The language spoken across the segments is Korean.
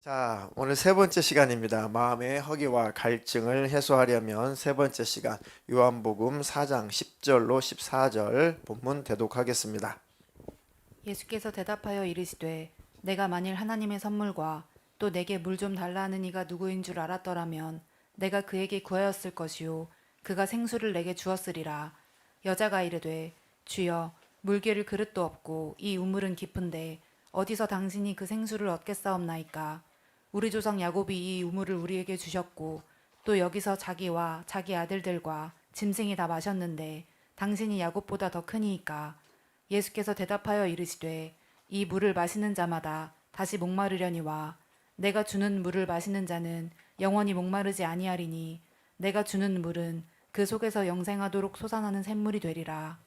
자, 오늘 세 번째 시간입니다. 마음의 허기와 갈증을 해소하려면 세 번째 시간 요한복음 4장 10절로 14절 본문 대독하겠습니다. 예수께서 대답하여 이르시되 내가 만일 하나님의 선물과 또 내게 물 좀 달라 하는 이가 누구인 줄 알았더라면 내가 그에게 구하였을 것이요 그가 생수를 내게 주었으리라. 여자가 이르되 주여 물기를 그릇도 없고 이 우물은 깊은데 어디서 당신이 그 생수를 얻겠사옵나이까. 우리 조상 야곱이 이 우물을 우리에게 주셨고 또 여기서 자기와 자기 아들들과 짐승이 다 마셨는데 당신이 야곱보다 더 크니이까. 예수께서 대답하여 이르시되 이 물을 마시는 자마다 다시 목마르려니와 내가 주는 물을 마시는 자는 영원히 목마르지 아니하리니 내가 주는 물은 그 속에서 영생하도록 솟아나는 샘물이 되리라.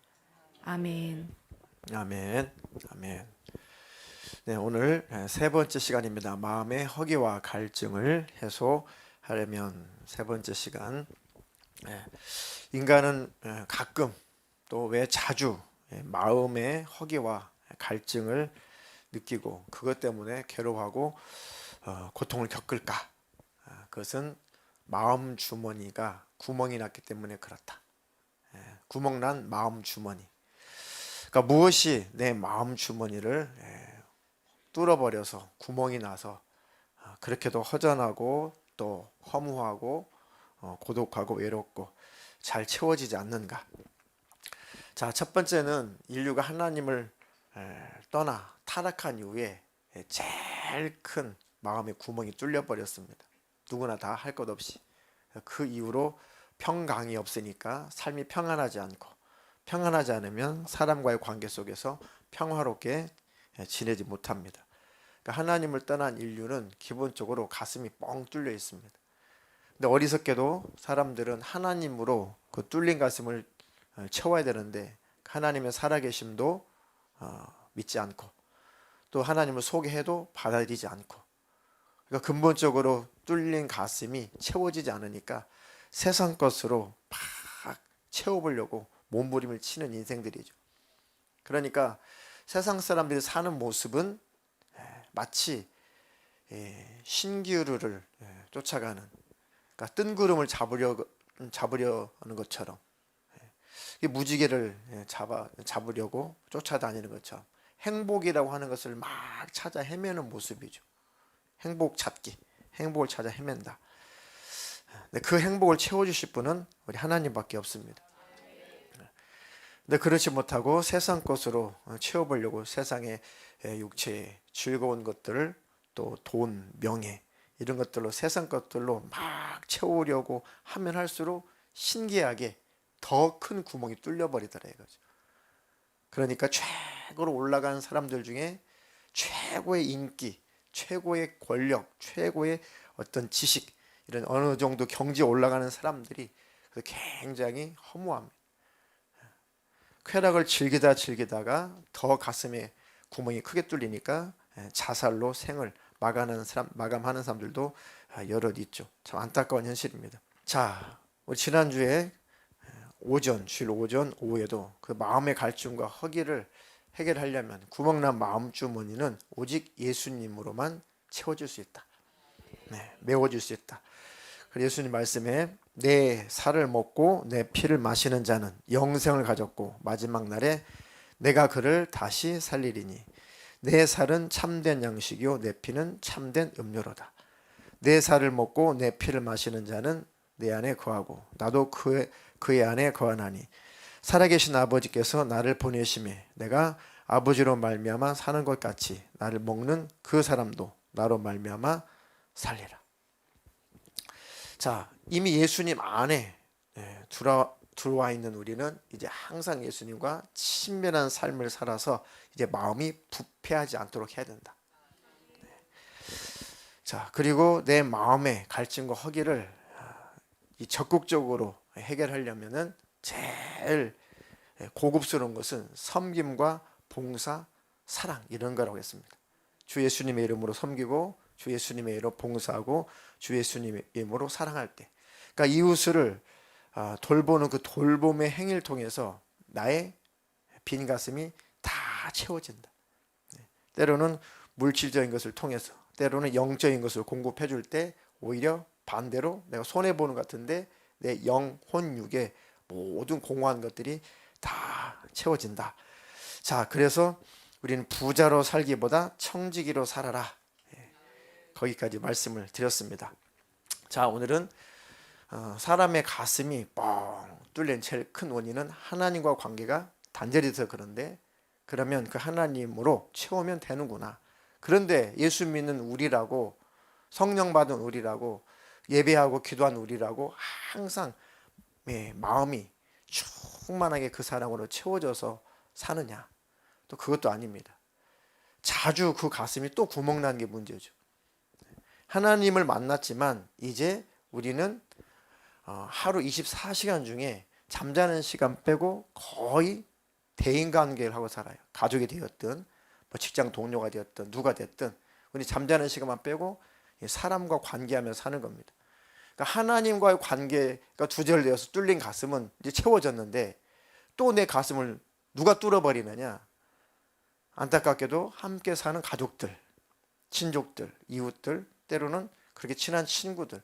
아멘. 아멘. 아멘. 네, 오늘 세 번째 시간입니다. 마음의 허기와 갈증을 해소하려면 세 번째 시간. 인간은 가끔 또 왜 자주 마음의 허기와 갈증을 느끼고 그것 때문에 괴로워하고 고통을 겪을까? 그것은 마음 주머니가 구멍이 났기 때문에 그렇다. 구멍난 마음 주머니. 그러니까 무엇이 내 마음 주머니를 뚫어버려서 구멍이 나서 그렇게도 허전하고 또 허무하고 고독하고 외롭고 잘 채워지지 않는가? 자, 첫 번째는 인류가 하나님을 떠나 타락한 이후에 제일 큰 마음의 구멍이 뚫려 버렸습니다. 누구나 다 할 것 없이. 그 이후로 평강이 없으니까 삶이 평안하지 않고, 평안하지 않으면 사람과의 관계 속에서 평화롭게 지내지 못합니다. 그러니까 하나님을 떠난 인류는 기본적으로 가슴이 뻥 뚫려 있습니다. 근데 어리석게도 사람들은 하나님으로 그 뚫린 가슴을 채워야 되는데 하나님의 살아계심도 믿지 않고 또 하나님을 소개해도 받아들이지 않고, 그러니까 근본적으로 뚫린 가슴이 채워지지 않으니까 세상 것으로 팍 채워보려고 몸부림을 치는 인생들이죠. 그러니까 세상 사람들이 사는 모습은 마치 신기루를 쫓아가는, 그러니까 뜬구름을 잡으려는 것처럼, 무지개를 잡으려고 쫓아다니는 것처럼 행복이라고 하는 것을 막 찾아 헤매는 모습이죠. 행복 찾기, 행복을 찾아 헤맨다. 근데 그 행복을 채워주실 분은 우리 하나님밖에 없습니다. 근데 그렇지 못하고 세상 것으로 채워보려고 세상의 육체의 즐거운 것들을 또 돈, 명예 이런 것들로 세상 것들로 막 채우려고 하면 할수록 신기하게 더 큰 구멍이 뚫려 버리더라 이거죠. 그러니까 최고로 올라간 사람들 중에 최고의 인기, 최고의 권력, 최고의 어떤 지식, 이런 어느 정도 경지에 올라가는 사람들이 굉장히 허무합니다. 쾌락을 즐기다가 더 가슴에 구멍이 크게 뚫리니까 자살로 생을 마감하는 사람들도 여럿 있죠. 참 안타까운 현실입니다. 자, 우리 지난주에 주일 오전, 오후에도 그 마음의 갈증과 허기를 해결하려면 구멍난 마음 주머니는 오직 예수님으로만 채워질 수 있다. 메워질 수 있다. 그래서 예수님 말씀에 내 살을 먹고 내 피를 마시는 자는 영생을 가졌고 마지막 날에 내가 그를 다시 살리리니 내 살은 참된 양식이요 내 피는 참된 음료로다. 내 살을 먹고 내 피를 마시는 자는 내 안에 거하고 나도 그의 안에 거하나니 살아계신 아버지께서 나를 보내심에 내가 아버지로 말미암아 사는 것 같이 나를 먹는 그 사람도 나로 말미암아 살리라. 자, 이미 예수님 안에 들어와 있는 우리는 이제 항상 예수님과 친밀한 삶을 살아서 이제 마음이 부패하지 않도록 해야 된다. 자, 그리고 내 마음의 갈증과 허기를 적극적으로 해결하려면은 제일 고급스러운 것은 섬김과 봉사, 사랑 이런 거라고 했습니다. 주 예수님의 이름으로 섬기고 주 예수님의 이름으로 봉사하고 주 예수님의 이름으로 사랑할 때, 그러니까 이웃을 돌보는 그 돌봄의 행위를 통해서 나의 빈 가슴이 다 채워진다. 때로는 물질적인 것을 통해서 때로는 영적인 것을 공급해 줄 때 오히려 반대로 내가 손해 보는 것 같은데 내 영혼 육의 모든 공허한 것들이 다 채워진다. 자, 그래서 우리는 부자로 살기보다 청지기로 살아라. 거기까지 말씀을 드렸습니다. 자, 오늘은 사람의 가슴이 뻥 뚫린 제일 큰 원인은 하나님과 관계가 단절이 돼서 그런데, 그러면 그 하나님으로 채우면 되는구나. 그런데 예수 믿는 우리라고, 성령 받은 우리라고, 예배하고 기도한 우리라고 항상 마음이 충만하게 그 사랑으로 채워져서 사느냐? 또 그것도 아닙니다. 자주 그 가슴이 또 구멍 나는 게 문제죠. 하나님을 만났지만 이제 우리는 하루 24시간 중에 잠자는 시간 빼고 거의 대인관계를 하고 살아요. 가족이 되었든 뭐 직장 동료가 되었든 누가 됐든 우리 잠자는 시간만 빼고 사람과 관계하며 사는 겁니다. 그러니까 하나님과의 관계가 두절되어서 뚫린 가슴은 이제 채워졌는데 또 내 가슴을 누가 뚫어버리느냐? 안타깝게도 함께 사는 가족들, 친족들, 이웃들, 때로는 그렇게 친한 친구들,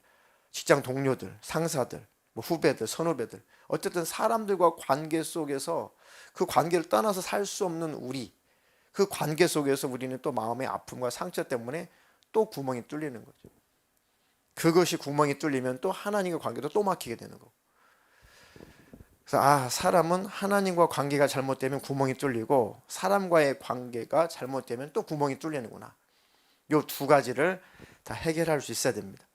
직장 동료들, 상사들, 뭐 후배들, 선후배들, 어쨌든 사람들과 관계 속에서 그 관계를 떠나서 살 수 없는 우리, 그 관계 속에서 우리는 또 마음의 아픔과 상처 때문에 또 구멍이 뚫리는 거죠. 그것이 구멍이 뚫리면 또 하나님과 관계도 또 막히게 되는 거고. 그래서 사람은 하나님과 관계가 잘못되면 구멍이 뚫리고 사람과의 관계가 잘못되면 또 구멍이 뚫리는구나. 이 두 가지를 다 해결할 수 있어야 됩니다.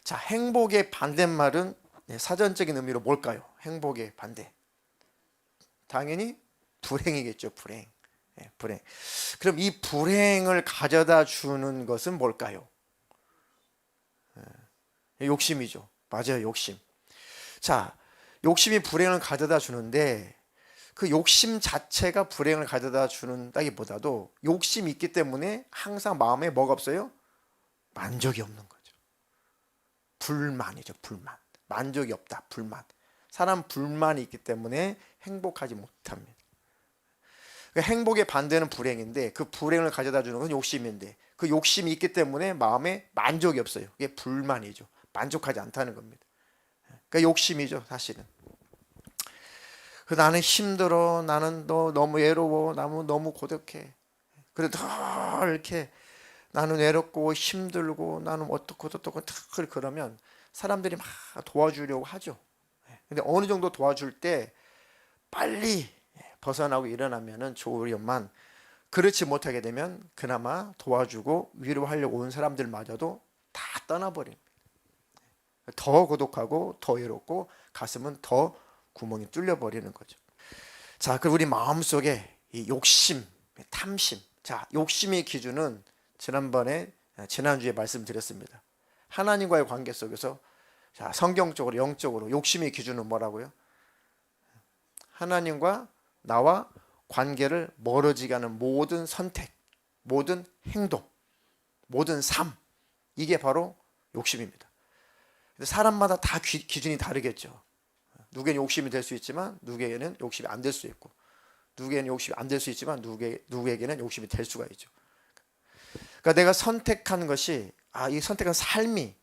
자, 행복의 반대말은 사전적인 의미로 뭘까요? 행복의 반대. 당연히 불행이겠죠. 불행. 불행. 그럼 이 불행을 가져다 주는 것은 뭘까요? 욕심이죠. 맞아요. 욕심. 자, 욕심이 불행을 가져다 주는데 그 욕심 자체가 불행을 가져다 주는다기보다도 욕심이 있기 때문에 항상 마음에 뭐가 없어요? 만족이 없는 거죠. 불만이죠. 불만. 만족이 없다. 불만. 사람 불만이 있기 때문에 행복하지 못합니다. 그러니까 행복의 반대는 불행인데 그 불행을 가져다 주는 건 욕심인데 그 욕심이 있기 때문에 마음에 만족이 없어요. 그게 불만이죠. 만족하지 않다는 겁니다. 그러니까 욕심이죠, 사실은. 나는 힘들어, 나는 너무 외로워, 나는 너무 고독해. 그래도 이렇게 나는 외롭고 힘들고 나는 어떻고 그러면 사람들이 막 도와주려고 하죠. 근데 어느 정도 도와줄 때 빨리 벗어나고 일어나면은 좋으련만, 그렇지 못하게 되면 그나마 도와주고 위로하려고 온 사람들마저도 다 떠나버립니다. 더 고독하고 더 외롭고 가슴은 더 구멍이 뚫려버리는 거죠. 자, 그리고 우리 마음속에 이 욕심, 탐심. 자, 욕심의 기준은 지난주에 말씀드렸습니다. 하나님과의 관계 속에서, 자, 성경적으로 영적으로 욕심의 기준은 뭐라고요? 하나님과 나와 관계를 멀어지게 하는 모든 선택, 모든 행동, 모든 삶, 이게 바로 욕심입니다. 사람마다 다 기준이 다르겠죠. 누구에게는 욕심이 될 수 있지만 누구에게는 욕심이 안 될 수 있고, 누구에게는 욕심이 안 될 수 있지만 누구에게는 욕심이 될 수가 있죠. 그러니까 내가 선택한 것이, 이 선택한 삶이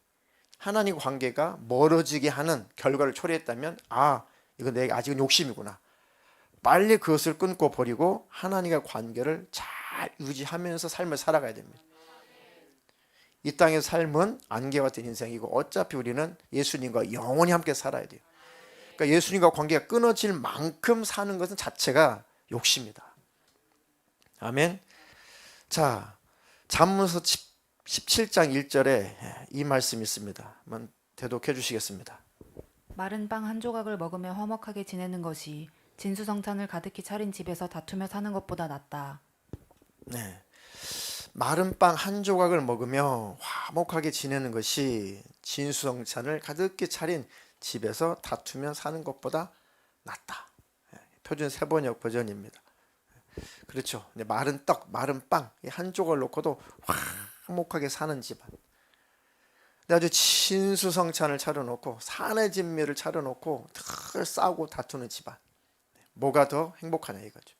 하나님과 관계가 멀어지게 하는 결과를 초래했다면, 이건 내가 아직은 욕심이구나. 빨리 그것을 끊고 버리고 하나님과 관계를 잘 유지하면서 삶을 살아가야 됩니다. 이 땅의 삶은 안개와 같은 인생이고 어차피 우리는 예수님과 영원히 함께 살아야 돼요. 그러니까 예수님과 관계가 끊어질 만큼 사는 것은 자체가 욕심이다. 아멘. 자, 잠언서 17장 1절에 이 말씀이 있습니다. 한번 대독해 주시겠습니다. 마른 빵 한 조각을 먹으며 화목하게 지내는 것이 진수성찬을 가득히 차린 집에서 다투며 사는 것보다 낫다. 네. 마른 빵 한 조각을 먹으며 화목하게 지내는 것이 진수성찬을 가득히 차린 집에서 다투며 사는 것보다 낫다. 표준 세번역 버전입니다. 그렇죠. 마른 떡, 마른 빵 한 조각을 놓고도 화목하게 사는 집안. 아주 진수성찬을 차려놓고 사내 진미를 차려놓고 늘 싸우고 다투는 집안. 뭐가 더 행복하냐 이거죠.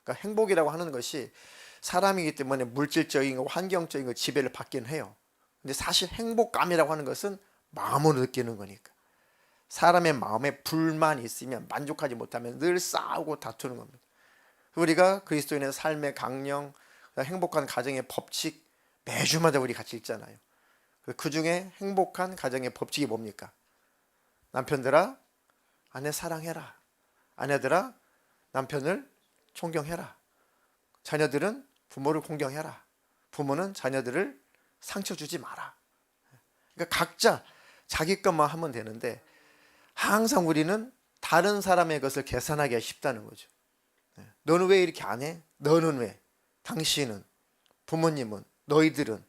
그러니까 행복이라고 하는 것이 사람이기 때문에 물질적인 거, 환경적인 거 지배를 받긴 해요. 근데 사실 행복감이라고 하는 것은 마음으로 느끼는 거니까. 사람의 마음에 불만이 있으면, 만족하지 못하면 늘 싸우고 다투는 겁니다. 우리가 그리스도인의 삶의 강령, 행복한 가정의 법칙 매주마다 우리 같이 읽잖아요. 그 중에 행복한 가정의 법칙이 뭡니까? 남편들아 아내 사랑해라. 아내들아 남편을 존경해라. 자녀들은 부모를 공경해라. 부모는 자녀들을 상처 주지 마라. 그러니까 각자 자기 것만 하면 되는데 항상 우리는 다른 사람의 것을 계산하기가 쉽다는 거죠. 너는 왜 이렇게 안 해? 너는 왜? 당신은? 부모님은? 너희들은?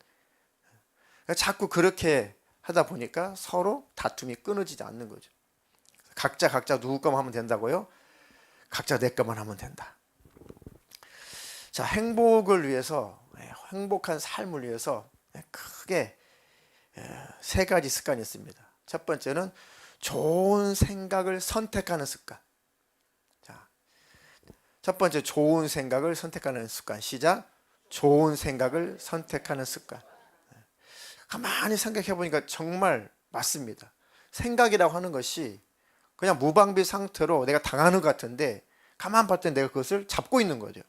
그러니까 자꾸 그렇게 하다 보니까 서로 다툼이 끊어지지 않는 거죠. 각자 누구 것만 하면 된다고요? 각자 내 것만 하면 된다. 자, 행복을 위해서, 행복한 삶을 위해서 크게 세 가지 습관이 있습니다. 첫 번째는 좋은 생각을 선택하는 습관. 자, 첫 번째 좋은 생각을 선택하는 습관. 시작. 좋은 생각을 선택하는 습관. 가만히 생각해 보니까 정말 맞습니다. 생각이라고 하는 것이 그냥 무방비 상태로 내가 당하는 것 같은데 가만 봤더니 내가 그것을 잡고 있는 거죠.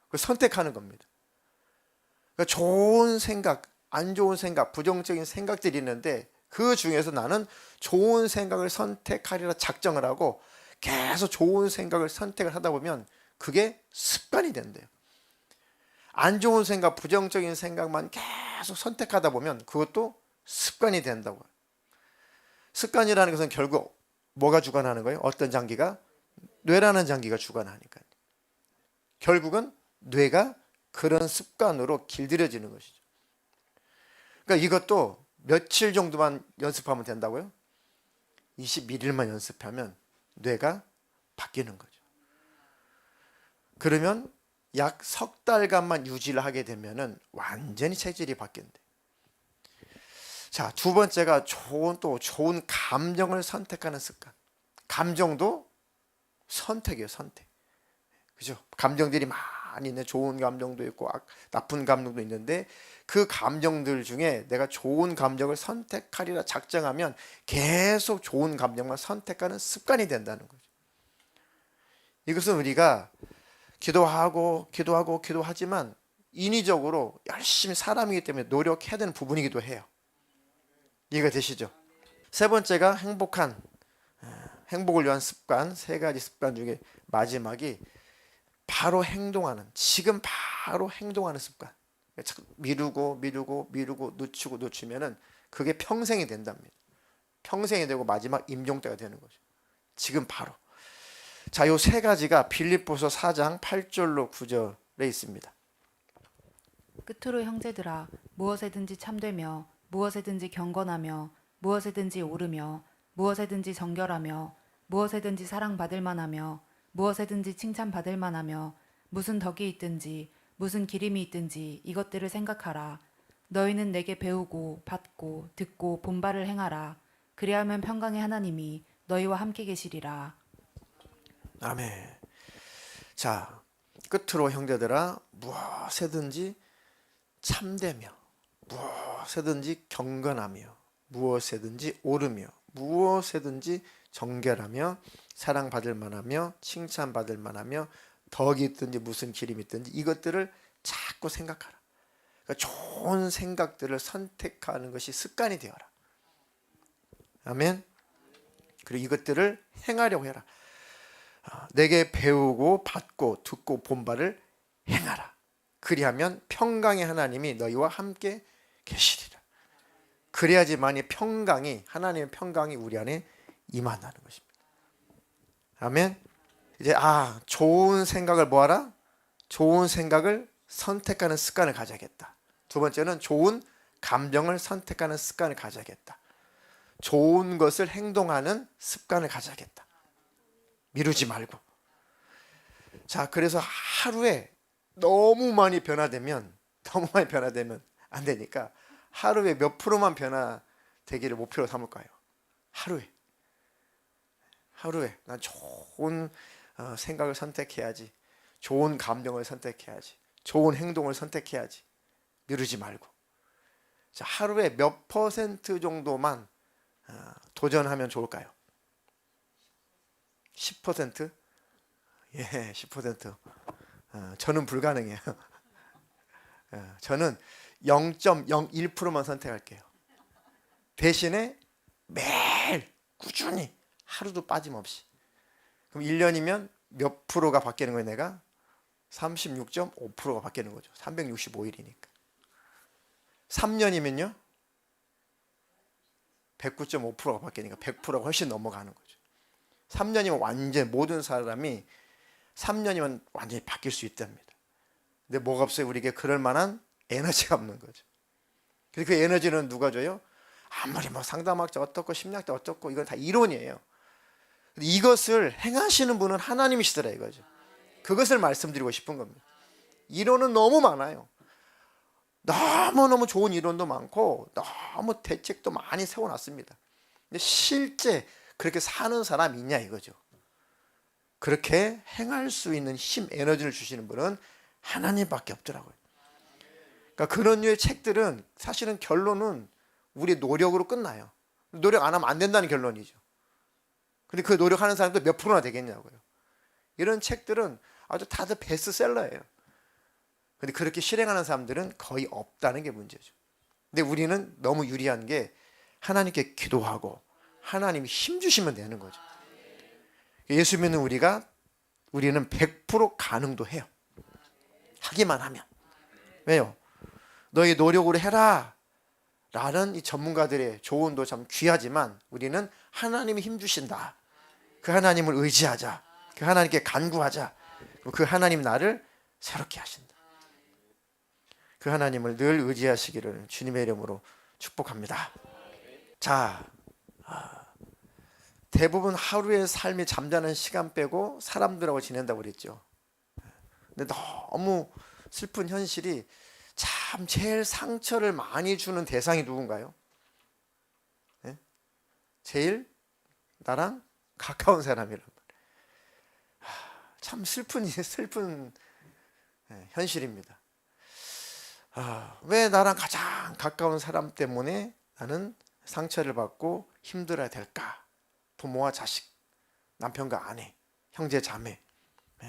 그걸 선택하는 겁니다. 그러니까 좋은 생각, 안 좋은 생각, 부정적인 생각들이 있는데 그 중에서 나는 좋은 생각을 선택하리라 작정을 하고 계속 좋은 생각을 선택을 하다 보면 그게 습관이 된대요. 안 좋은 생각, 부정적인 생각만 계속 선택하다 보면 그것도 습관이 된다고요. 습관이라는 것은 결국 뭐가 주관하는 거예요? 어떤 장기가? 뇌라는 장기가 주관하니까요. 결국은 뇌가 그런 습관으로 길들여지는 것이죠. 그러니까 이것도 며칠 정도만 연습하면 된다고요? 21일만 연습하면 뇌가 바뀌는 거죠. 그러면 약 석 달간만 유지를 하게 되면은 완전히 체질이 바뀐대. 자, 두 번째가 좋은 감정을 선택하는 습관. 감정도 선택이에요, 선택. 그죠? 감정들이 많이 있네. 좋은 감정도 있고 나쁜 감정도 있는데 그 감정들 중에 내가 좋은 감정을 선택하리라 작정하면 계속 좋은 감정만 선택하는 습관이 된다는 거죠. 이것은 우리가 기도하지만 인위적으로 열심히 사람이기 때문에 노력해야 되는 부분이기도 해요. 이해가 되시죠? 세 번째가 행복을 위한 습관, 세 가지 습관 중에 마지막이 바로 행동하는, 지금 바로 행동하는 습관. 미루고 놓치면은 그게 평생이 된답니다. 평생이 되고 마지막 임종때가 되는 거죠. 지금 바로. 자, 요 세 가지가 빌립보서 4장 8절로 9절에 있습니다. 끝으로 형제들아 무엇에든지 참되며 무엇에든지 경건하며 무엇에든지 오르며 무엇에든지 정결하며 무엇에든지 사랑받을 만하며 무엇에든지 칭찬받을 만하며 무슨 덕이 있든지 무슨 기림이 있든지 이것들을 생각하라. 너희는 내게 배우고 받고 듣고 본바를 행하라. 그리하면 평강의 하나님이 너희와 함께 계시리라. 아멘. 자, 끝으로 형제들아 무엇에든지 참되며 무엇에든지 경건하며 무엇에든지 오르며 무엇에든지 정결하며 사랑받을 만하며 칭찬받을 만하며 덕이 있든지 무슨 기림이 있든지 이것들을 자꾸 생각하라. 그러니까 좋은 생각들을 선택하는 것이 습관이 되어라. 아멘. 그리고 이것들을 행하려고 해라. 내게 배우고 받고 듣고 본 바를 행하라. 그리하면 평강의 하나님이 너희와 함께 계시리라. 그래야지만이 하나님의 평강이 우리 안에 임한다는 것입니다. 아멘. 이제 좋은 생각을 뭐하라? 좋은 생각을 선택하는 습관을 가져야겠다. 두 번째는 좋은 감정을 선택하는 습관을 가져야겠다. 좋은 것을 행동하는 습관을 가져야겠다. 미루지 말고. 자, 그래서 하루에 너무 많이 변화되면 안 되니까 하루에 몇 프로만 변화되기를 목표로 삼을까요? 하루에 난 좋은 생각을 선택해야지. 좋은 감정을 선택해야지. 좋은 행동을 선택해야지. 미루지 말고. 자, 하루에 몇 퍼센트 정도만 도전하면 좋을까요? 10%? 예, 10%. 저는 불가능해요. 저는 0.01%만 선택할게요. 대신에 매일 꾸준히 하루도 빠짐없이. 그럼 1년이면 몇 프로가 바뀌는 거예요, 내가? 36.5%가 바뀌는 거죠. 365일이니까. 3년이면요? 109.5%가 바뀌니까 100%가 훨씬 넘어가는 거죠. 3년이면 완전 모든 사람이 3년이면 완전히 바뀔 수 있답니다. 근데 뭐가 없어요? 우리에게 그럴 만한 에너지가 없는 거죠. 그래서 그 에너지는 누가 줘요? 아무리 뭐 상담학자 어떻고 심리학자 어떻고 이건 다 이론이에요. 이것을 행하시는 분은 하나님이시더라 이거죠. 그것을 말씀드리고 싶은 겁니다. 이론은 너무 많아요. 너무너무 좋은 이론도 많고 너무 대책도 많이 세워놨습니다. 근데 실제 그렇게 사는 사람이 있냐 이거죠. 그렇게 행할 수 있는 힘, 에너지를 주시는 분은 하나님밖에 없더라고요. 그러니까 그런 류의 책들은 사실은 결론은 우리 노력으로 끝나요. 노력 안 하면 안 된다는 결론이죠. 근데 그 노력하는 사람도 몇 프로나 되겠냐고요. 이런 책들은 아주 다들 베스트셀러예요. 근데 그렇게 실행하는 사람들은 거의 없다는 게 문제죠. 근데 우리는 너무 유리한 게 하나님께 기도하고 하나님이 힘 주시면 되는 거죠. 예수 믿는 우리는 100% 가능도 해요. 하기만 하면. 왜요? 너희 노력으로 해라 라는 이 전문가들의 조언도 참 귀하지만 우리는 하나님이 힘 주신다. 그 하나님을 의지하자. 그 하나님께 간구하자. 그 하나님 나를 새롭게 하신다. 그 하나님을 늘 의지하시기를 주님의 이름으로 축복합니다. 자, 대부분 하루의 삶이 잠자는 시간 빼고 사람들하고 지낸다고 그랬죠. 근데 너무 슬픈 현실이 참 제일 상처를 많이 주는 대상이 누군가요? 네? 제일 나랑 가까운 사람이란 말이에요. 참 슬픈 현실입니다. 왜 나랑 가장 가까운 사람 때문에 나는 상처를 받고 힘들어야 될까? 부모와 자식, 남편과 아내, 형제 자매,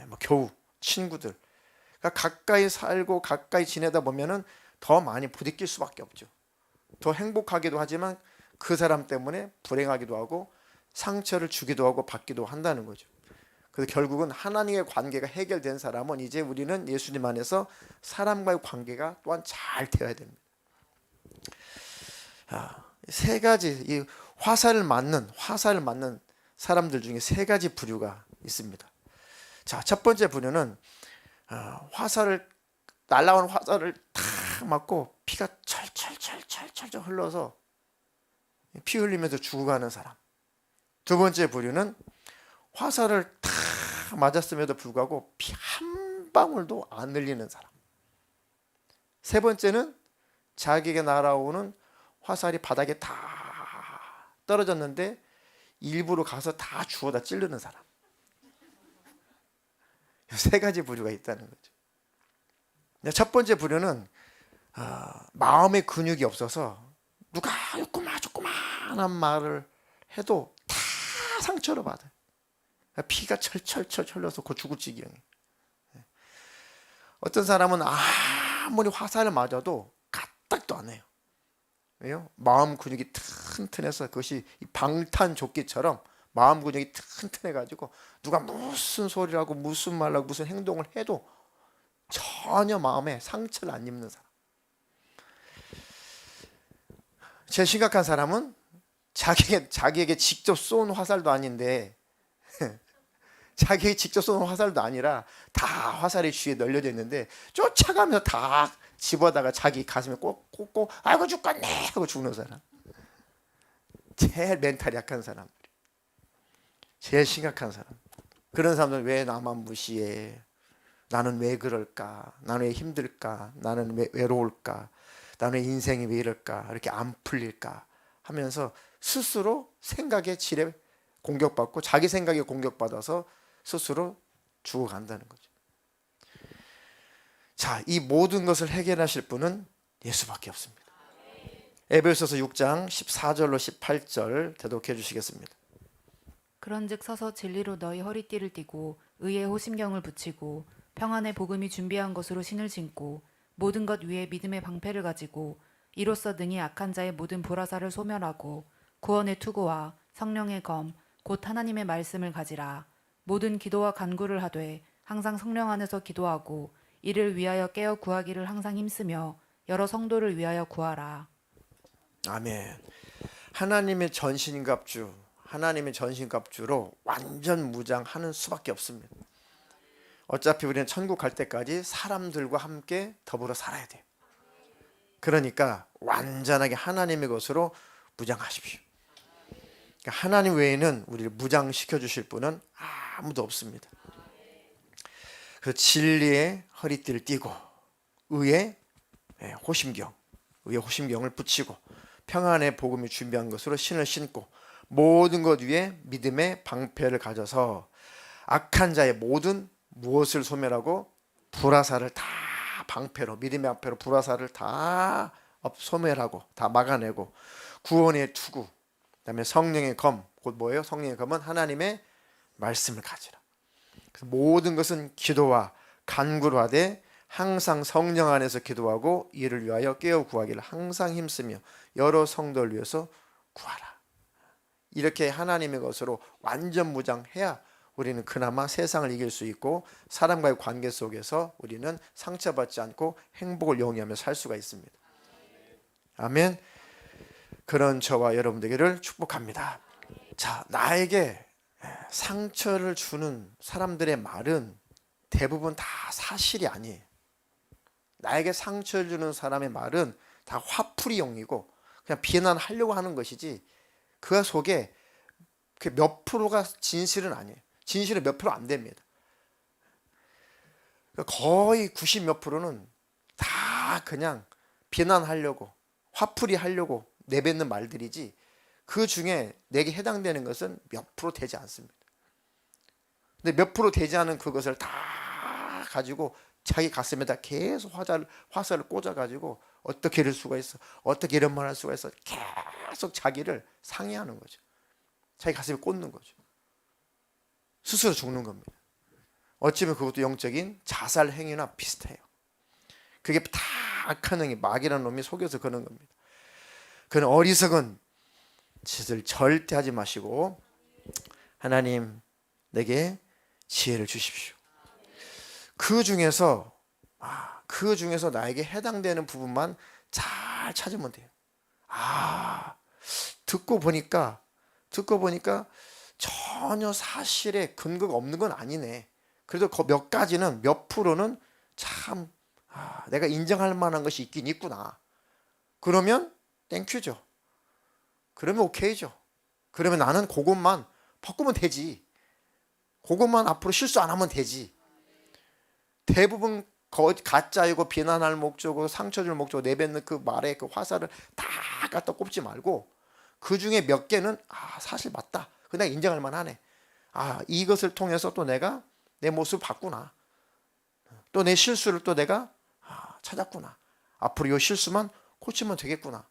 뭐 교우, 친구들. 그러니까 가까이 살고 가까이 지내다 보면은 더 많이 부딪힐 수밖에 없죠. 더 행복하기도 하지만 그 사람 때문에 불행하기도 하고 상처를 주기도 하고 받기도 한다는 거죠. 그래서 결국은 하나님의 관계가 해결된 사람은 이제 우리는 예수님 안에서 사람과의 관계가 또한 잘 되어야 됩니다. 세 가지 이 화살을 맞는 사람들 중에 세 가지 부류가 있습니다. 자, 첫 번째 부류는 날아오는 화살을 탁 맞고 피가 철철 흘러서 피 흘리면서 죽어가는 사람. 두 번째 부류는 화살을 탁 맞았음에도 불구하고 피 한 방울도 안 흘리는 사람. 세 번째는 자기에게 날아오는 화살이 바닥에 다 떨어졌는데 일부러 가서 다 주워다 찌르는 사람. 세 가지 부류가 있다는 거죠. 첫 번째 부류는 마음의 근육이 없어서 누가 조그마한 말을 해도 다 상처를 받아요. 피가 철철 흘러서 곧 죽을 지경이에요. 어떤 사람은 아무리 화살을 맞아도 까딱도 안 해요. 왜요? 마음 근육이 튼튼해서 그것이 방탄조끼처럼 마음 근육이 튼튼해가지고 누가 무슨 소리를 하고 무슨 말을 하고 무슨 행동을 해도 전혀 마음에 상처를 안 입는 사람. 제일 심각한 사람은 자기에게 직접 쏜 화살도 아닌데 자기에게 직접 쏜 화살도 아니라 다 화살이 주위에 널려져 있는데 쫓아가면서 다 집어다가 자기 가슴에 꽂고 아이고 죽겠네 하고 죽는 사람. 제일 멘탈이 약한 사람, 제일 심각한 사람. 그런 사람들은 왜 나만 무시해? 나는 왜 그럴까? 나는 왜 힘들까? 나는 왜 외로울까? 나는 인생이 왜 이럴까? 이렇게 안 풀릴까? 하면서 스스로 생각의 질에 공격받고 자기 생각에 공격받아서 스스로 죽어간다는 거죠. 자, 이 모든 것을 해결하실 분은 예수밖에 없습니다. 에베소서 6장 14절로 18절 대독해 주시겠습니다. 그런즉 서서 진리로 너희 허리띠를 띠고 의의 호심경을 붙이고 평안의 복음이 준비한 것으로 신을 신고 모든 것 위에 믿음의 방패를 가지고 이로써 능히 악한 자의 모든 불화살을 소멸하고 구원의 투구와 성령의 검 곧 하나님의 말씀을 가지라. 모든 기도와 간구를 하되 항상 성령 안에서 기도하고 이를 위하여 깨어 구하기를 항상 힘쓰며 여러 성도를 위하여 구하라. 아멘. 하나님의 전신갑주로 완전 무장하는 수밖에 없습니다. 어차피 우리는 천국 갈 때까지 사람들과 함께 더불어 살아야 돼요. 그러니까 완전하게 하나님의 것으로 무장하십시오. 그러니까 하나님 외에는 우리를 무장시켜 주실 분은 아무도 없습니다. 그 진리의 허리띠를 띠고 의의 호심경을 붙이고 평안의 복음이 준비한 것으로 신을 신고 모든 것 위에 믿음의 방패를 가져서 악한 자의 모든 무엇을 소멸하고 불화살을 다 방패로 믿음의 방패로 불화살을 다 소멸하고 다 막아내고 구원의 투구 그다음에 성령의 검 곧 뭐예요? 성령의 검은 하나님의 말씀을 가지라. 그래서 모든 것은 기도와 간구로 하되 항상 성령 안에서 기도하고 이를 위하여 깨어 구하기를 항상 힘쓰며 여러 성도를 위해서 구하라. 이렇게 하나님의 것으로 완전 무장해야 우리는 그나마 세상을 이길 수 있고 사람과의 관계 속에서 우리는 상처받지 않고 행복을 영위하며 살 수가 있습니다. 아멘. 그런 저와 여러분 되기를 축복합니다. 자, 나에게 상처를 주는 사람들의 말은 대부분 다 사실이 아니에요. 나에게 상처를 주는 사람의 말은 다 화풀이용이고 그냥 비난하려고 하는 것이지 그 속에 몇 프로가 진실은 아니에요. 진실은 몇 프로 안 됩니다. 거의 90 몇 프로는 다 그냥 비난하려고 화풀이하려고 내뱉는 말들이지 그 중에 내게 해당되는 것은 몇 프로 되지 않습니다. 근데 몇 프로 되지 않은 그것을 다 가지고 자기 가슴에다 계속 화살을 꽂아가지고 어떻게 이럴 수가 있어, 어떻게 이런 말 할 수가 있어, 계속 자기를 상해하는 거죠. 자기 가슴에 꽂는 거죠. 스스로 죽는 겁니다. 어찌보면 그것도 영적인 자살 행위나 비슷해요. 그게 다 악한 행위, 마귀라는 놈이 속여서 그런 겁니다. 그는 어리석은 짓을 절대 하지 마시고 하나님 내게 지혜를 주십시오. 그 중에서 나에게 해당되는 부분만 잘 찾으면 돼요. 듣고 보니까 전혀 사실에 근거가 없는 건 아니네. 그래도 그 몇 가지는 몇 프로는 참 내가 인정할 만한 것이 있긴 있구나. 그러면 땡큐죠. 그러면 오케이죠. 그러면 나는 그것만 바꾸면 되지. 그것만 앞으로 실수 안 하면 되지. 대부분 가짜이고 비난할 목적으로 상처 줄 목적으로 내뱉는 그 말에 그 화살을 다 갖다 꼽지 말고 그 중에 몇 개는 사실 맞다. 그 내가 인정할 만하네. 이것을 통해서 또 내가 내 모습을 바꾸나. 또 내 실수를 또 내가 찾았구나. 앞으로 이 실수만 고치면 되겠구나.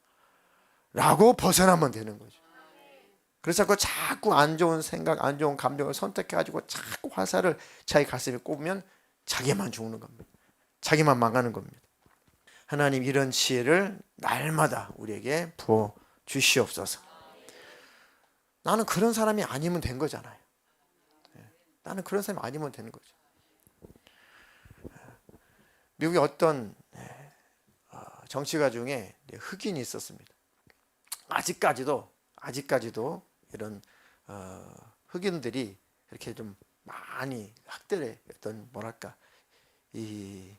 라고 벗어나면 되는 거죠. 그래서 자꾸 안 좋은 생각, 안 좋은 감정을 선택해가지고 자꾸 화살을 자기 가슴에 꼽으면 자기만 죽는 겁니다. 자기만 망하는 겁니다. 하나님 이런 지혜를 날마다 우리에게 부어 주시옵소서. 나는 그런 사람이 아니면 된 거잖아요. 나는 그런 사람이 아니면 되는 거죠. 미국의 어떤 정치가 중에 흑인이 있었습니다. 아직까지도 이런 흑인들이 이렇게 좀 많이 학대의 어떤 뭐랄까 이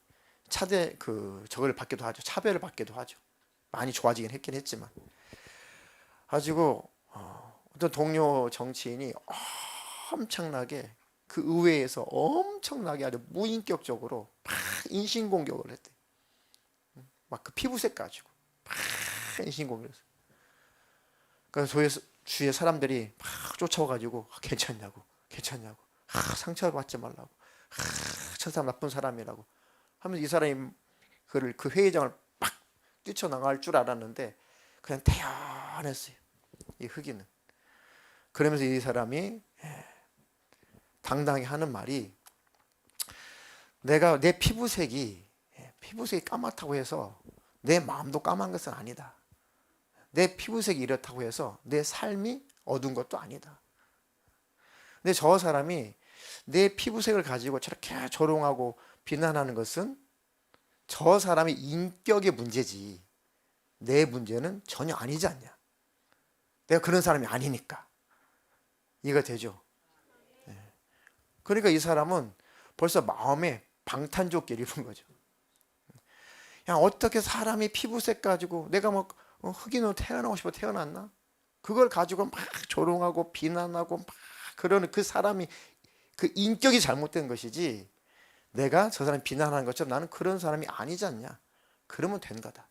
저걸 받기도 하죠. 차별을 받기도 하죠. 많이 좋아지긴 했지만 가지고 어떤 동료 정치인이 엄청나게 그 의회에서 엄청나게 아주 무인격적으로 막 인신공격을 했대. 막 그 피부색 가지고 막 인신공격을 했어. 그래서 주위의 사람들이 막 쫓아와가지고 괜찮냐고 상처를 받지 말라고 저 사람 나쁜 사람이라고 하면서 이 사람이 그 회의장을 팍 뛰쳐나갈 줄 알았는데 그냥 태연했어요. 이 흑인은. 그러면서 이 사람이 당당히 하는 말이, 내가 내 피부색이 까맣다고 해서 내 마음도 까만 것은 아니다. 내 피부색이 이렇다고 해서 내 삶이 어두운 것도 아니다. 근데 저 사람이 내 피부색을 가지고 저렇게 조롱하고 비난하는 것은 저 사람의 인격의 문제지 내 문제는 전혀 아니지 않냐. 내가 그런 사람이 아니니까. 이해가 되죠? 그러니까 이 사람은 벌써 마음에 방탄조끼를 입은 거죠. 야, 어떻게 사람이 피부색 가지고 내가 뭐 흑인으로 태어나고 싶어 태어났나? 그걸 가지고 막 조롱하고 비난하고 막 그러는 그 사람이 그 인격이 잘못된 것이지, 내가 저 사람 비난하는 것처럼 나는 그런 사람이 아니지 않냐? 그러면 된 거다.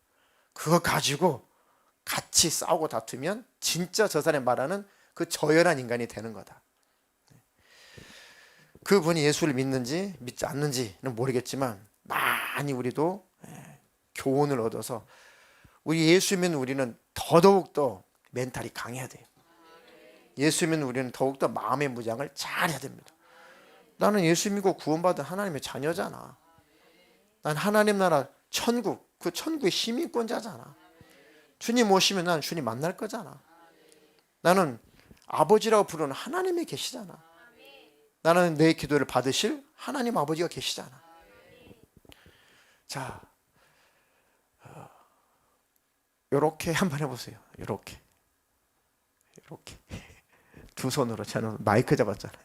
그거 가지고 같이 싸우고 다투면 진짜 저 사람이 말하는 그 저열한 인간이 되는 거다. 그분이 예수를 믿는지 믿지 않는지는 모르겠지만 많이 우리도 교훈을 얻어서 우리 예수 믿는 우리는 더더욱더 멘탈이 강해야 돼요. 예수 믿는 우리는 더욱더 마음의 무장을 잘해야 됩니다. 나는 예수 믿고 구원받은 하나님의 자녀잖아. 난 하나님 나라 천국, 그 천국의 시민권자잖아. 주님 오시면 난 주님 만날 거잖아. 나는 아버지라고 부르는 하나님이 계시잖아. 나는 내 기도를 받으실 하나님 아버지가 계시잖아. 자, 요렇게 한번 해보세요. 요렇게 두 손으로. 저는 마이크 잡았잖아요.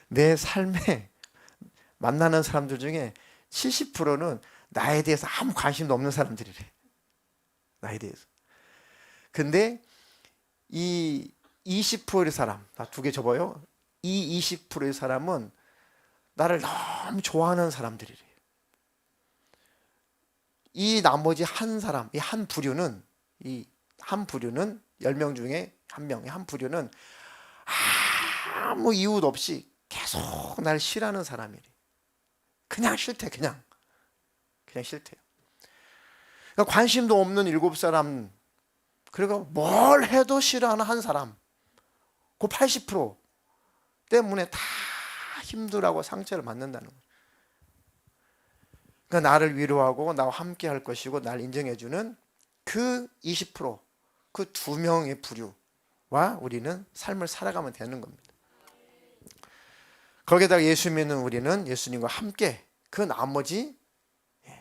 내 삶에 만나는 사람들 중에 70%는 나에 대해서 아무 관심도 없는 사람들이래. 나에 대해서. 근데 이 20%의 사람, 나 두 개 접어요. 이 20%의 사람은 나를 너무 좋아하는 사람들이래요. 이 나머지 한 사람, 이 한 부류는 10명 중에 한 명의 한 부류는 아무 이유도 없이 계속 날 싫어하는 사람이래. 그냥 싫대, 그냥 싫대요. 그러니까 관심도 없는 7사람, 그리고 뭘 해도 싫어하는 한 사람, 그 80% 때문에 다 힘들어하고 상처를 받는다는 거예요. 그러니까 나를 위로하고 나와 함께 할 것이고 날 인정해주는 그 20%, 그 2명의 부류와 우리는 삶을 살아가면 되는 겁니다. 거기에다가 예수 믿는 우리는 예수님과 함께 그 나머지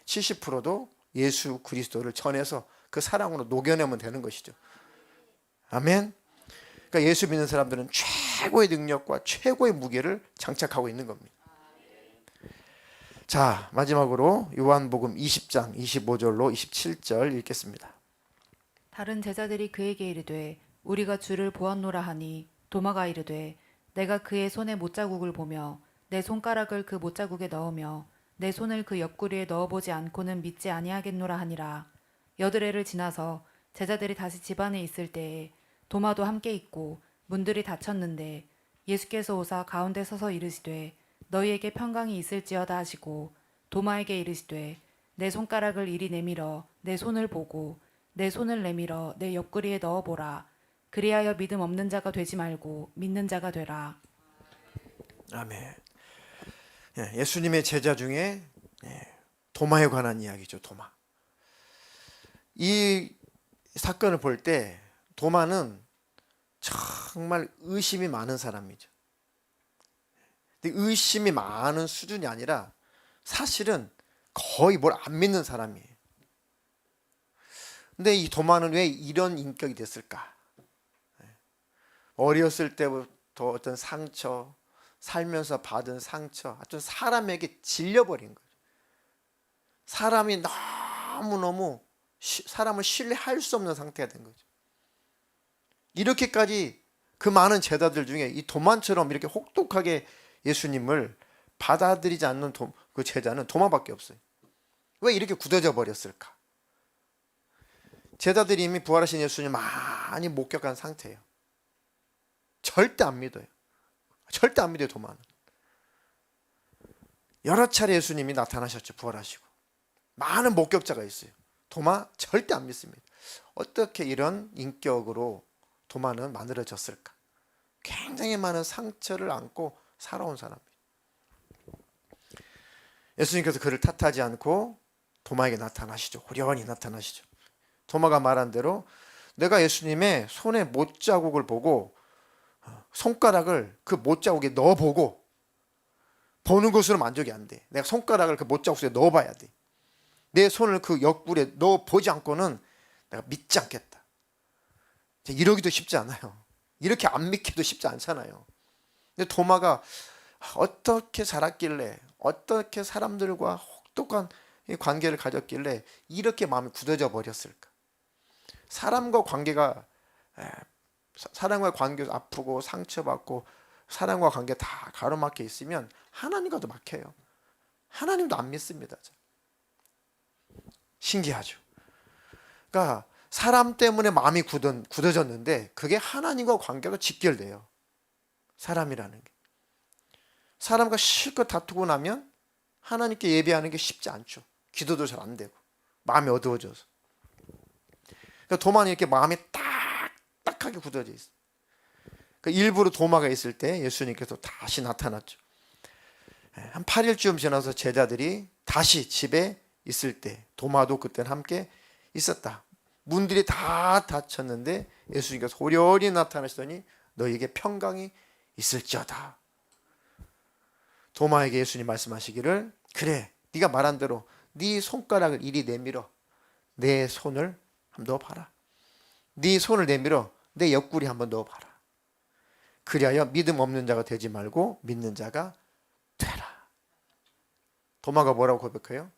70%도 예수 그리스도를 전해서 그 사랑으로 녹여내면 되는 것이죠. 아멘. 그러니까 예수 믿는 사람들은 최고의 능력과 최고의 무게를 장착하고 있는 겁니다. 자, 마지막으로 요한복음 20장 25절로 27절 읽겠습니다. 다른 제자들이 그에게 이르되 우리가 주를 보았노라 하니 도마가 이르되 내가 그의 손에 못자국을 보며 내 손가락을 그 못자국에 넣으며 내 손을 그 옆구리에 넣어보지 않고는 믿지 아니하겠노라 하니라. 여드레를 지나서 제자들이 다시 집 안에 있을 때에 도마도 함께 있고 문들이 닫혔는데 예수께서 오사 가운데 서서 이르시되 너희에게 평강이 있을지어다 하시고 도마에게 이르시되 내 손가락을 이리 내밀어 내 손을 보고 내 손을 내밀어 내 옆구리에 넣어보라. 그리하여 믿음 없는 자가 되지 말고 믿는 자가 되라. 아멘. 예수님의 제자 중에 도마에 관한 이야기죠. 도마. 이 사건을 볼 때 도마는 정말 의심이 많은 사람이죠. 근데 의심이 많은 수준이 아니라 사실은 거의 뭘 안 믿는 사람이에요. 근데 이 도마는 왜 이런 인격이 됐을까? 어렸을 때부터 어떤 상처, 살면서 받은 상처, 하여튼 사람에게 질려버린 거죠. 사람이 너무너무 사람을 신뢰할 수 없는 상태가 된 거죠. 이렇게까지 그 많은 제자들 중에 이 도마처럼 이렇게 혹독하게 예수님을 받아들이지 않는 그 제자는 도마밖에 없어요. 왜 이렇게 굳어져 버렸을까? 제자들이 이미 부활하신 예수님 많이 목격한 상태예요. 절대 안 믿어요. 절대 안 믿어요, 도마는. 여러 차례 예수님이 나타나셨죠. 부활하시고. 많은 목격자가 있어요. 도마 절대 안 믿습니다. 어떻게 이런 인격으로 도마는 만들어졌을까? 굉장히 많은 상처를 안고 살아온 사람이에요. 예수님께서 그를 탓하지 않고 도마에게 나타나시죠. 호련히 나타나시죠. 도마가 말한 대로 내가 예수님의 손에 못자국을 보고 손가락을 그 못자국에 넣어보고 보는 것으로 만족이 안 돼. 내가 손가락을 그 못자국 속에 넣어봐야 돼. 내 손을 그 옆구리에 넣어보지 않고는 내가 믿지 않겠다. 이러기도 쉽지 않아요. 이렇게 안 믿기도 쉽지 않잖아요. 근데 도마가 어떻게 자랐길래, 어떻게 사람들과 혹독한 관계를 가졌길래 이렇게 마음이 굳어져 버렸을까? 사람과의 관계도 아프고 상처받고 사람과 관계 다 가로막혀 있으면 하나님과도 막혀요. 하나님도 안 믿습니다. 신기하죠. 그러니까 사람 때문에 마음이 굳어졌는데 그게 하나님과 관계가 직결돼요. 사람이라는 게. 사람과 실컷 다투고 나면 하나님께 예배하는 게 쉽지 않죠. 기도도 잘 안 되고 마음이 어두워져서. 그러니까 도마는 이렇게 마음이 딱딱하게 굳어져 있어요. 일부러 도마가 있을 때 예수님께서 다시 나타났죠. 한 8일쯤 지나서 제자들이 다시 집에 있을 때 도마도 그때는 함께 있었다. 문들이 다 닫혔는데 예수님께서 호련히 나타나시더니 너희에게 평강이 있을지어다. 도마에게 예수님 말씀하시기를 그래 네가 말한 대로 네 손가락을 이리 내밀어 내 손을 한번 넣어봐라. 네 손을 내밀어 내 옆구리 한번 넣어봐라. 그리하여 믿음 없는 자가 되지 말고 믿는 자가 되라. 도마가 뭐라고 고백해요?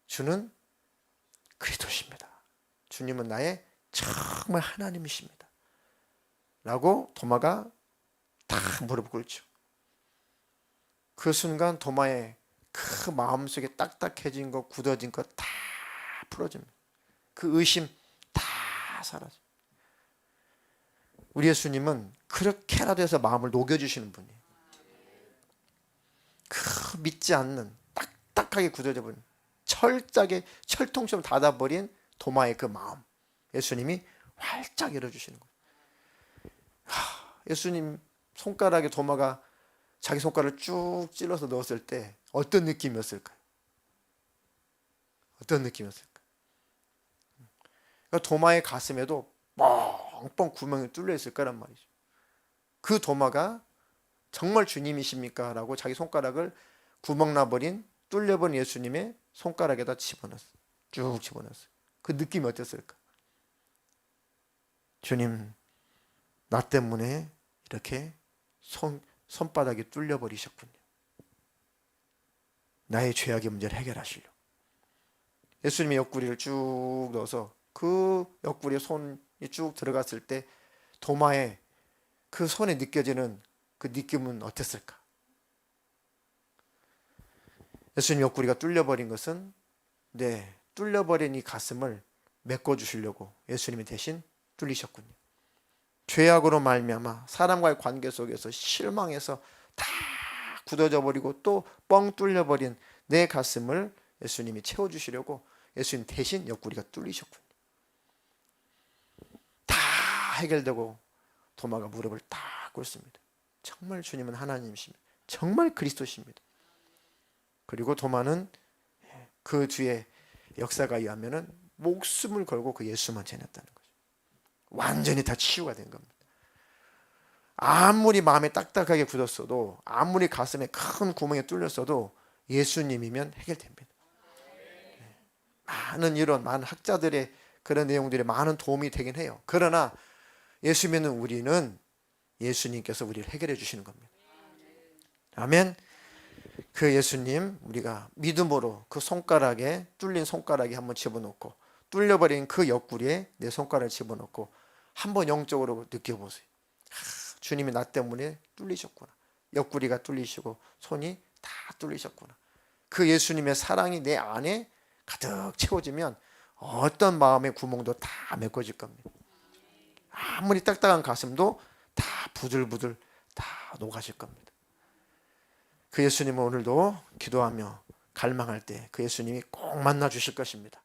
주는 그리스도십니다. 주님은 나의 정말 하나님이십니다. 라고 도마가 다 무릎 꿇죠. 그 순간 도마의 그 마음속에 딱딱해진 것, 굳어진 것 다 풀어집니다. 그 의심 다 사라져. 우리 예수님은 그렇게라도 해서 마음을 녹여주시는 분이에요. 그 믿지 않는 딱딱하게 굳어져 버린 철저하게 철통처럼 닫아버린 도마의 그 마음 예수님이 활짝 열어주시는 거예요. 예수님 손가락에 도마가 자기 손가락을 쭉 찔러서 넣었을 때 어떤 느낌이었을까요? 어떤 느낌이었을까요? 그러니까 도마의 가슴에도 뻥뻥 구멍이 뚫려 있을 거란 말이죠. 그 도마가 정말 주님이십니까? 라고 자기 손가락을 구멍 나버린 뚫려버린 예수님의 손가락에다 집어넣었어요. 쭉 집어넣었어요. 그 느낌이 어땠을까? 주님, 나 때문에 이렇게 손바닥이 뚫려버리셨군요. 나의 죄악의 문제를 해결하시려고. 예수님의 옆구리를 쭉 넣어서 그 옆구리에 손이 쭉 들어갔을 때 도마에 그 손에 느껴지는 그 느낌은 어땠을까? 예수님 옆구리가 뚫려버린 것은 뚫려버린 이 가슴을 메꿔주시려고 예수님이 대신 뚫리셨군요. 죄악으로 말미암아 사람과의 관계 속에서 실망해서 다 굳어져 버리고 또 뻥 뚫려버린 내 가슴을 예수님이 채워주시려고 예수님 대신 옆구리가 뚫리셨군요. 다 해결되고 도마가 무릎을 딱 꿇습니다. 정말 주님은 하나님이십니다. 정말 그리스도십니다. 그리고 도마는 그 뒤에 역사가 이하면은 목숨을 걸고 그 예수만 전했다는 거죠. 완전히 다 치유가 된 겁니다. 아무리 마음에 딱딱하게 굳었어도 아무리 가슴에 큰 구멍에 뚫렸어도 예수님이면 해결됩니다. 많은 학자들의 그런 내용들이 많은 도움이 되긴 해요. 그러나 예수 믿는 우리는 예수님께서 우리를 해결해 주시는 겁니다. 아멘. 그 예수님 우리가 믿음으로 그 손가락에 뚫린 손가락에 한번 집어넣고 뚫려버린 그 옆구리에 내 손가락을 집어넣고 한번 영적으로 느껴보세요. 주님이 나 때문에 뚫리셨구나. 옆구리가 뚫리시고 손이 다 뚫리셨구나. 그 예수님의 사랑이 내 안에 가득 채워지면 어떤 마음의 구멍도 다 메꿔질 겁니다. 아무리 딱딱한 가슴도 다 부들부들 다 녹아질 겁니다. 그 예수님은 오늘도 기도하며 갈망할 때 그 예수님이 꼭 만나 주실 것입니다.